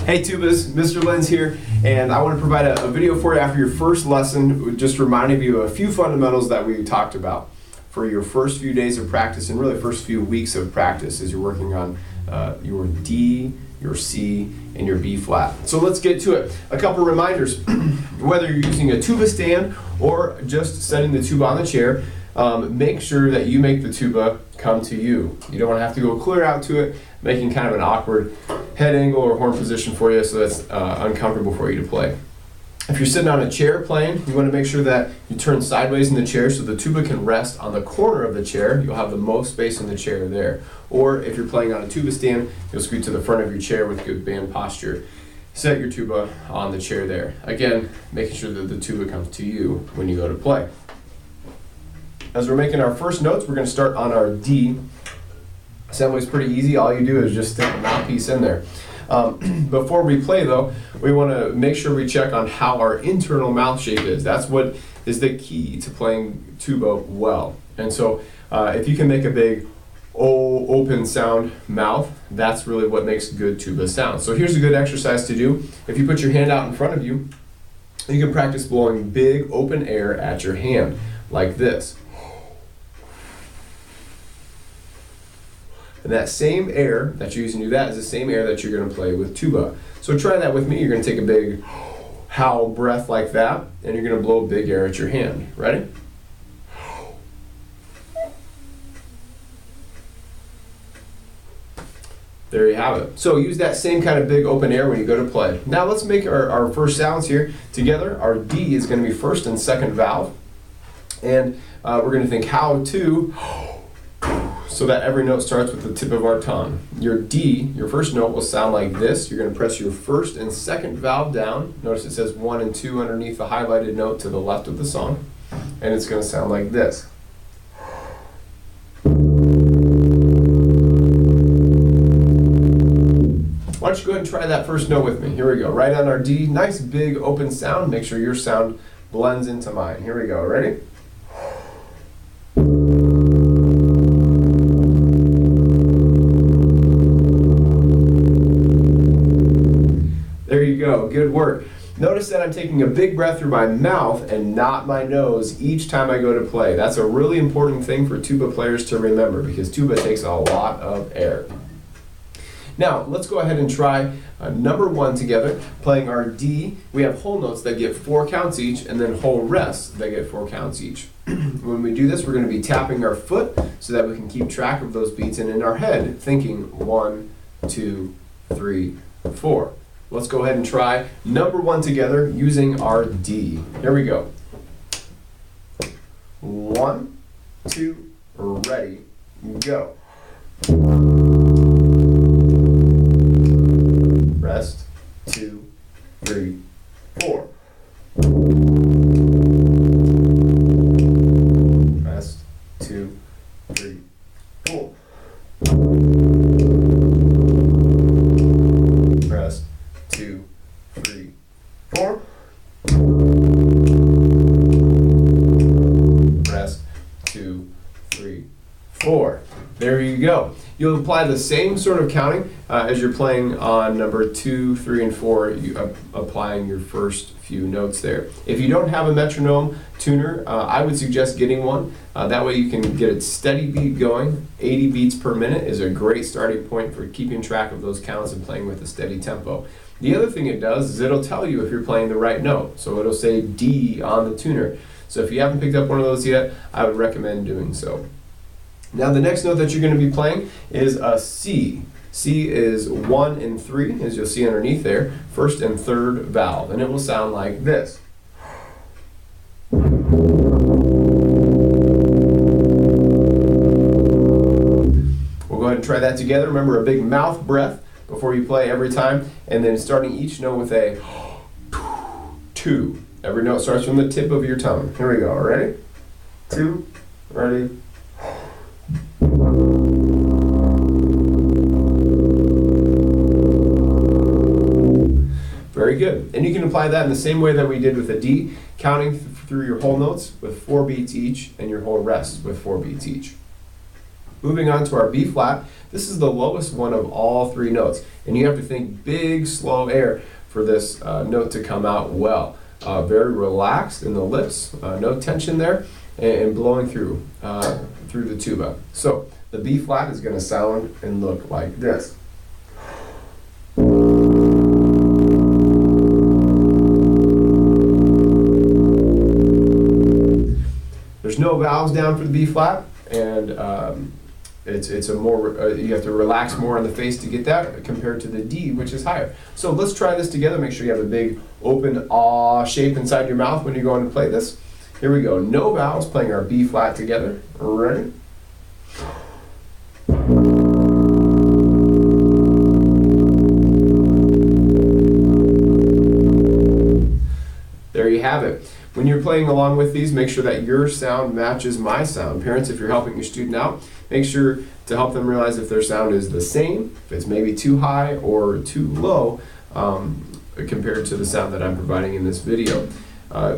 Hey Tubas, Mr. Lenz here, and I want to provide a video for you after your first lesson, just reminding you of a few fundamentals that we talked about for your first few days of practice and really first few weeks of practice as you're working on your D, your C, and your B flat. So let's get to it. A couple reminders, whether you're using a tuba stand or just setting the tuba on the chair, make sure that you make the tuba come to you. You don't want to have to go clear out to it, making kind of an awkward head angle or horn position for you, so that's uncomfortable for you to play. If you're sitting on a chair playing, you want to make sure that you turn sideways in the chair so the tuba can rest on the corner of the chair. You'll have the most space in the chair there. Or if you're playing on a tuba stand, you'll scoot to the front of your chair with good band posture. Set your tuba on the chair there. Again, making sure that the tuba comes to you when you go to play. As we're making our first notes, we're going to start on our D. Assembly is pretty easy. All you do is just stick a mouthpiece in there. Before we play though, we want to make sure we check on how our internal mouth shape is. That's what is the key to playing tuba well. And so if you can make a big open sound mouth, that's really what makes good tuba sound. So here's a good exercise to do. If you put your hand out in front of you, you can practice blowing big open air at your hand like this. And that same air that you're using to do that is the same air that you're going to play with tuba. So try that with me. You're going to take a big howl breath like that, and you're going to blow big air at your hand. Ready? There you have it. So use that same kind of big open air when you go to play. Now let's make our first sounds here together. Our D is going to be first and second valve. And we're going to think how to, so that every note starts with the tip of our tongue. Your D, your first note, will sound like this. You're going to press your first and second valve down. Notice it says 1 and 2 underneath the highlighted note to the left of the song. And it's going to sound like this. Why don't you go ahead and try that first note with me. Here we go. Right on our D, nice big open sound. Make sure your sound blends into mine. Here we go. Ready? There you go, good work. Notice that I'm taking a big breath through my mouth and not my nose each time I go to play. That's a really important thing for tuba players to remember because tuba takes a lot of air. Now, let's go ahead and try number 1 together, playing our D. We have whole notes that get 4 counts each, and then whole rests that get 4 counts each. When we do this, we're going to be tapping our foot so that we can keep track of those beats, and in our head, thinking 1, 2, 3, 4. Let's go ahead and try number 1 together using our D. Here we go. 1, 2, ready, go. Rest, 2, 3, 4. Rest, 2, 3, 4. Rest, 2, 3, 4. Rest, 2, 3, 4. There you go. You'll apply the same sort of counting as you're playing on number 2, 3, and 4, applying your first few notes there. If you don't have a metronome tuner, I would suggest getting one. That way you can get a steady beat going. 80 beats per minute is a great starting point for keeping track of those counts and playing with a steady tempo. The other thing it does is it'll tell you if you're playing the right note. So it'll say D on the tuner. So if you haven't picked up one of those yet, I would recommend doing so. Now the next note that you're going to be playing is a C. C is 1 and 3, as you'll see underneath there, first and third valve, and it will sound like this. We'll go ahead and try that together. Remember a big mouth breath before you play every time, and then starting each note with a 2. Every note starts from the tip of your tongue. Here we go. Ready? 2, ready. Very good. And you can apply that in the same way that we did with a D, counting through your whole notes with 4 beats each and your whole rest with 4 beats each. Moving on to our B flat, this is the lowest one of all three notes, and you have to think big, slow air for this note to come out well. Very relaxed in the lips, no tension there, and blowing through the tuba. So the B flat is going to sound and look like this. There's no vowels down for the B flat, and it's a more you have to relax more on the face to get that compared to the D, which is higher. So let's try this together. Make sure you have a big open ah shape inside your mouth when you're going to play this. Here we go. No vowels, playing our B flat together. Ready? There you have it. When you're playing along with these, make sure that your sound matches my sound. Parents, if you're helping your student out, make sure to help them realize if their sound is the same, if it's maybe too high or too low compared to the sound that I'm providing in this video.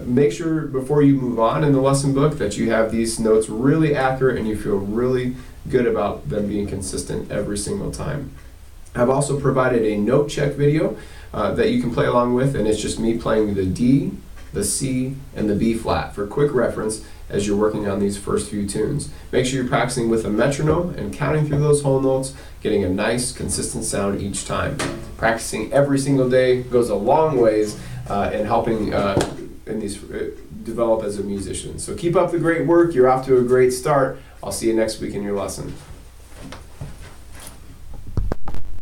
Make sure before you move on in the lesson book that you have these notes really accurate and you feel really good about them being consistent every single time. I've also provided a note check video that you can play along with, and it's just me playing the D, the C, and the B flat for quick reference as you're working on these first few tunes. Make sure you're practicing with a metronome and counting through those whole notes, getting a nice consistent sound each time. Practicing every single day goes a long ways in helping develop as a musician. So keep up the great work. You're off to a great start. I'll see you next week in your lesson.